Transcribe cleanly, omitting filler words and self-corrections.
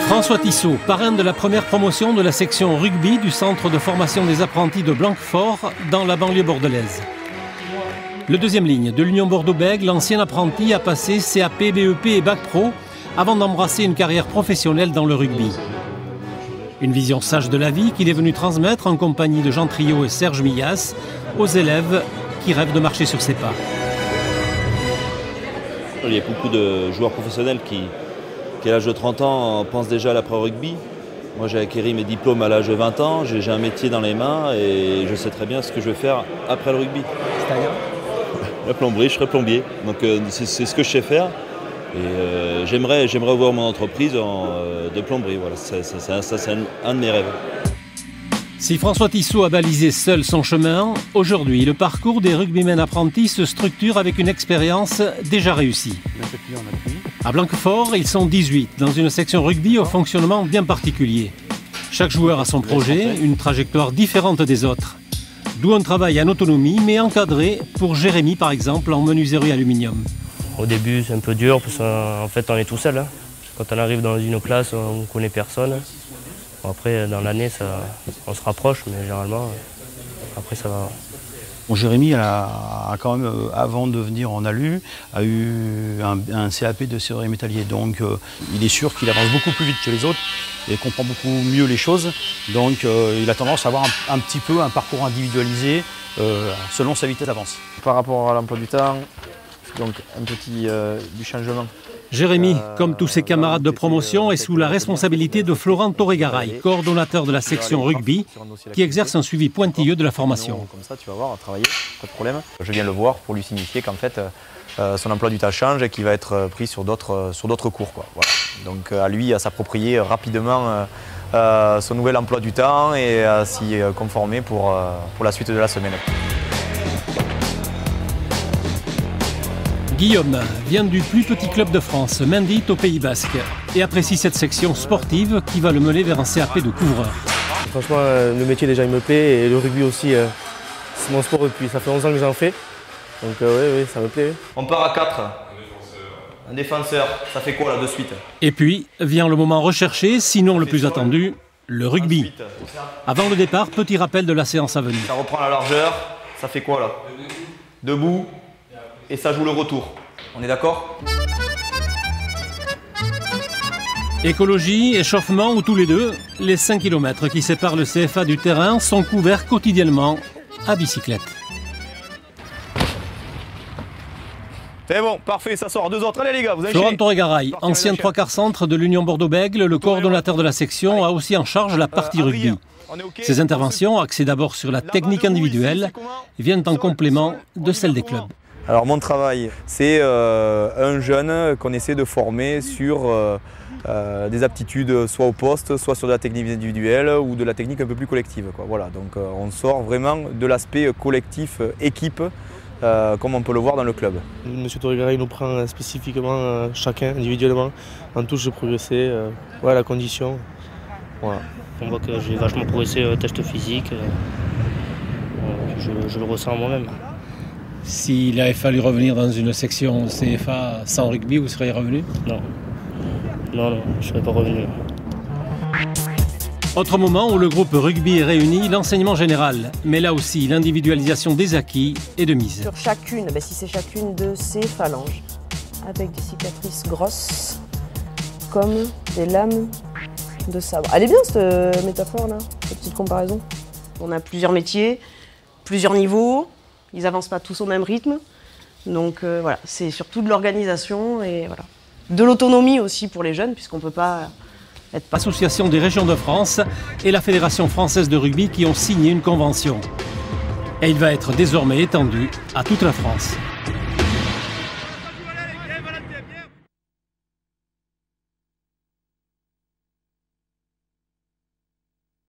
François Tissot, parrain de la première promotion de la section rugby du centre de formation des apprentis de Blanquefort dans la banlieue bordelaise. Le deuxième ligne de l'Union Bordeaux-Bègles, l'ancien apprenti a passé CAP, BEP et Bac Pro avant d'embrasser une carrière professionnelle dans le rugby. Une vision sage de la vie qu'il est venu transmettre en compagnie de Jean Triot et Serge Millas aux élèves qui rêvent de marcher sur ses pas. Il y a beaucoup de joueurs professionnels qui à l'âge de 30 ans, pensent déjà à l'après-rugby. Moi, j'ai acquis mes diplômes à l'âge de 20 ans, j'ai un métier dans les mains et je sais très bien ce que je vais faire après le rugby. C'est-à-dire ? La plomberie, je serai plombier. Donc c'est ce que je sais faire. Et j'aimerais ouvrir mon entreprise de plomberie. Voilà, c'est un de mes rêves. Si François Tissot a balisé seul son chemin, aujourd'hui, le parcours des rugbymen apprentis se structure avec une expérience déjà réussie. À Blanquefort, ils sont 18 dans une section rugby au fonctionnement bien particulier. Chaque joueur a son projet, une trajectoire différente des autres. D'où un travail en autonomie, mais encadré pour Jérémy, par exemple, en menuiserie aluminium. Au début, c'est un peu dur parce qu'en fait, on est tout seul. Quand on arrive dans une classe, on ne connaît personne. Après, dans l'année, on se rapproche, mais généralement, après, ça va. Bon, Jérémy a quand même, avant de venir en ALU, a eu un CAP de serrurier métallier. Donc il est sûr qu'il avance beaucoup plus vite que les autres et comprend beaucoup mieux les choses. Donc il a tendance à avoir un petit peu un parcours individualisé selon sa vitesse d'avance. Par rapport à l'emploi du temps, donc un petit du changement. Jérémy, comme tous ses camarades de promotion, est sous la responsabilité de Florent Torregaray, coordonnateur de la section rugby, qui exerce un suivi pointilleux de la formation. Comme ça, tu vas voir, travailler, pas de problème. Je viens le voir pour lui signifier qu'en fait, son emploi du temps change et qu'il va être pris sur d'autres cours, quoi. Voilà. Donc à lui à s'approprier rapidement son nouvel emploi du temps et à s'y conformer pour la suite de la semaine. Guillaume vient du plus petit club de France, Mendit au Pays Basque, et apprécie cette section sportive qui va le mener vers un CAP de couvreur. Franchement, le métier déjà il me plaît et le rugby aussi, c'est mon sport depuis, ça fait 11 ans que j'en fais. Donc oui, ça me plaît. On part à 4. Un défenseur, ça fait quoi là de suite? Et puis vient le moment recherché, sinon le plus attendu, le rugby. Avant le départ, petit rappel de la séance à venir. Ça reprend la largeur, ça fait quoi là? Debout. Et ça joue le retour. On est d'accord? Écologie, échauffement ou tous les deux, les 5 km qui séparent le CFA du terrain sont couverts quotidiennement à bicyclette. C'est bon, parfait, ça sort. 2 autres. Allez les gars, vous Florent Torregaray, ancien 3/4 centre de l'Union Bordeaux-Bègles, le coordonnateur de la section, a aussi en charge la partie rugby. Ces interventions, axées d'abord sur la technique individuelle, viennent en complément de celles des clubs. Alors mon travail, c'est un jeune qu'on essaie de former sur des aptitudes soit au poste, soit sur de la technique individuelle ou de la technique un peu plus collective, quoi. Voilà, donc on sort vraiment de l'aspect collectif, équipe, comme on peut le voir dans le club. Monsieur Torregaray nous prend spécifiquement chacun individuellement en touche de progresser, la condition. Voilà. On voit que j'ai vachement progressé au test physique, je le ressens moi-même. S'il avait fallu revenir dans une section CFA sans rugby, vous seriez revenu? Non, je ne serais pas revenu. Autre moment où le groupe rugby est réuni, l'enseignement général. Mais là aussi, l'individualisation des acquis est de mise. Sur chacune, si c'est chacune de ces phalanges, avec des cicatrices grosses, comme des lames de sabre. Elle est bien cette métaphore-là, cette petite comparaison. On a plusieurs métiers, plusieurs niveaux. Ils n'avancent pas tous au même rythme, donc voilà, c'est surtout de l'organisation et voilà. De l'autonomie aussi pour les jeunes, puisqu'on ne peut pas être... L'Association des régions de France et la Fédération française de rugby qui ont signé une convention. Et il va être désormais étendu à toute la France.